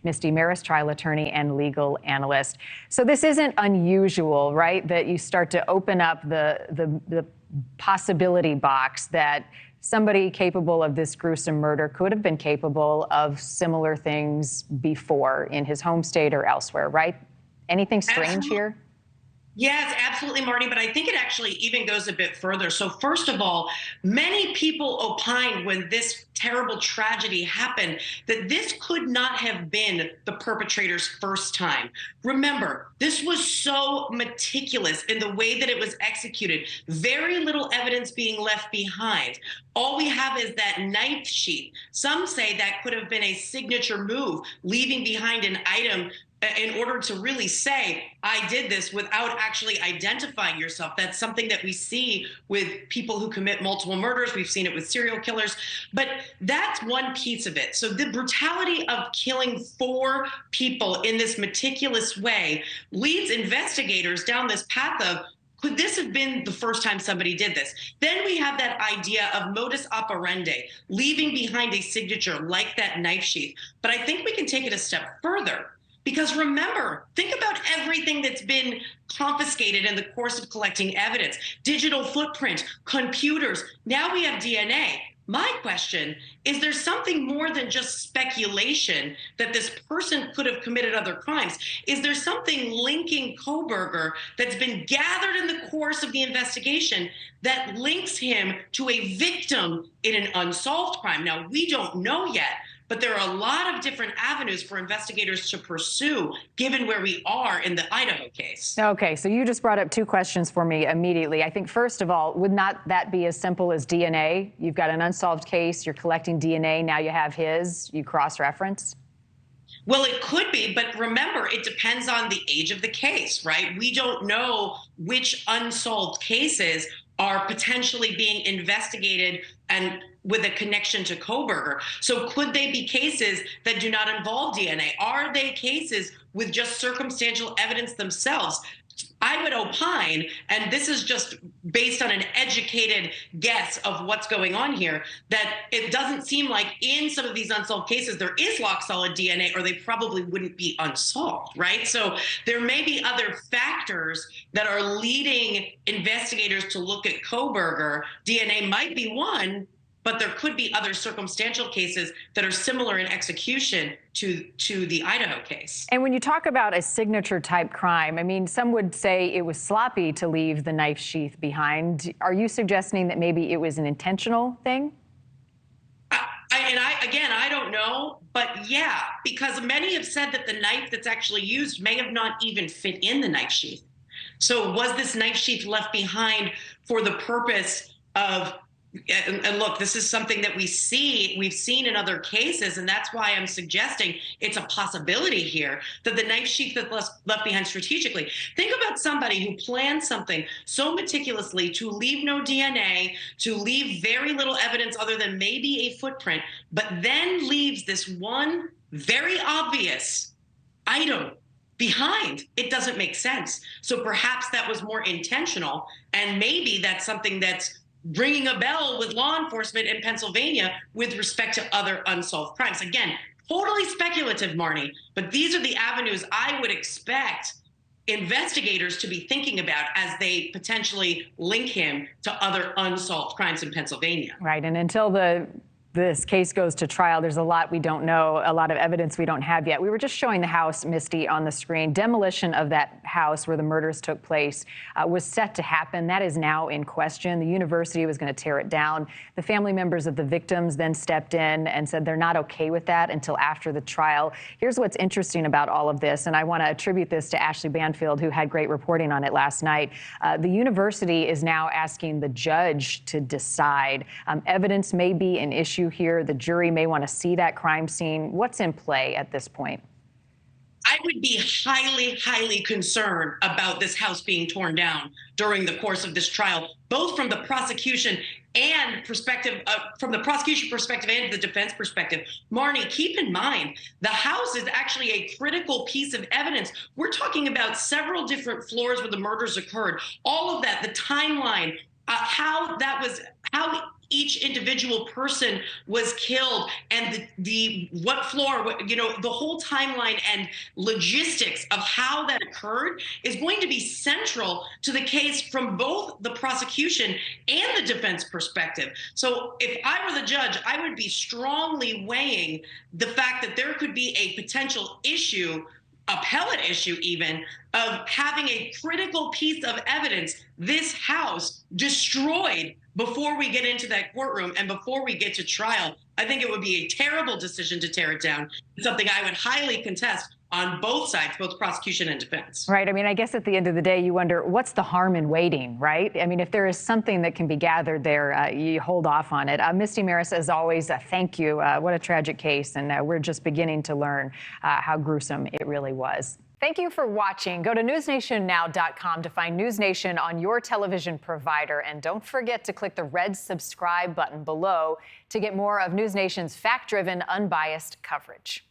Misty Marris, trial attorney and legal analyst. So this isn't unusual, right, that you start to open up the possibility box that somebody capable of this gruesome murder could have been capable of similar things before in his home state or elsewhere, right? Anything strange here? Yes, absolutely, Marni, but I think it actually even goes a bit further. So first of all, many people opined when this terrible tragedy happened that this could not have been the perpetrator's first time. Remember, this was so meticulous in the way that it was executed, very little evidence being left behind. All we have is that knife sheath. Some say that could have been a signature move, leaving behind an item in order to really say, I did this without actually identifying yourself. That's something that we see with people who commit multiple murders. We've seen it with serial killers. But that's one piece of it. So the brutality of killing 4 people in this meticulous way leads investigators down this path of, could this have been the first time somebody did this? Then we have that idea of modus operandi, leaving behind a signature like that knife sheath. But I think we can take it a step further. Because remember, think about everything that's been confiscated in the course of collecting evidence. Digital footprint, computers, now we have DNA. My question is, there something more than just speculation that this person could have committed other crimes? Is there something linking Kohberger that's been gathered in the course of the investigation that links him to a victim in an unsolved crime? Now, we don't know yet, but there are a lot of different avenues for investigators to pursue, given where we are in the Idaho case. Okay, so you just brought up 2 questions for me immediately. I think, first of all, would not that be as simple as DNA? You've got an unsolved case, you're collecting DNA, now you have his, you cross-reference? Well, it could be, but remember, it depends on the age of the case, right? We don't know which unsolved cases are potentially being investigated and with a connection to Kohberger. So could they be cases that do not involve DNA? Are they cases with just circumstantial evidence themselves? I would opine, and this is just based on an educated guess of what's going on here, that it doesn't seem like in some of these unsolved cases there is rock-solid DNA, or they probably wouldn't be unsolved, right? So there may be other factors that are leading investigators to look at Kohberger. DNA might be one, but there could be other circumstantial cases that are similar in execution to the Idaho case. And when you talk about a signature type crime, I mean, some would say it was sloppy to leave the knife sheath behind. Are you suggesting that maybe it was an intentional thing? I don't know, but yeah, because many have said that the knife that's actually used may have not even fit in the knife sheath. So was this knife sheath left behind for the purpose of, and look, this is something that we've seen in other cases, and that's why I'm suggesting it's a possibility here that the knife sheath that's left behind strategically. Think about somebody who planned something so meticulously to leave no DNA, to leave very little evidence other than maybe a footprint, but then leaves this one very obvious item behind. It doesn't make sense. So perhaps that was more intentional, and maybe that's something that's ringing a bell with law enforcement in Pennsylvania with respect to other unsolved crimes. Again, totally speculative, Marni, but these are the avenues I would expect investigators to be thinking about as they potentially link him to other unsolved crimes in Pennsylvania. Right, and until this case goes to trial, there's a lot we don't know, a lot of evidence we don't have yet. We were just showing the house, Misty, on the screen. Demolition of that house where the murders took place was set to happen. That is now in question. The university was going to tear it down. The family members of the victims then stepped in and said they're not okay with that until after the trial. Here's what's interesting about all of this, and I want to attribute this to Ashley Banfield, who had great reporting on it last night. The university is now asking the judge to decide. Evidence may be an issue here. The jury may want to see that crime scene. What's in play at this point? I would be highly, highly concerned about this house being torn down during the course of this trial, both from the prosecution and perspective, from the prosecution perspective and the defense perspective. Marni, keep in mind, the house is actually a critical piece of evidence. We're talking about several different floors where the murders occurred. All of that, the timeline, how each individual person was killed and the what floor, the whole timeline and logistics of how that occurred is going to be central to the case from both the prosecution and the defense perspective. So if I were the judge, I would be strongly weighing the fact that there could be a potential issue, appellate issue even, of having a critical piece of evidence, this house, destroyed before we get into that courtroom and before we get to trial. I think it would be a terrible decision to tear it down. It's something I would highly contest on both sides, both prosecution and defense. Right. I mean, I guess at the end of the day, you wonder what's the harm in waiting, right? I mean, if there is something that can be gathered there, you hold off on it. Misty Marris, as always, thank you. What a tragic case. And we're just beginning to learn how gruesome it really was. Thank you for watching. Go to newsnationnow.com to find NewsNation on your television provider. And don't forget to click the red subscribe button below to get more of NewsNation's fact-driven, unbiased coverage.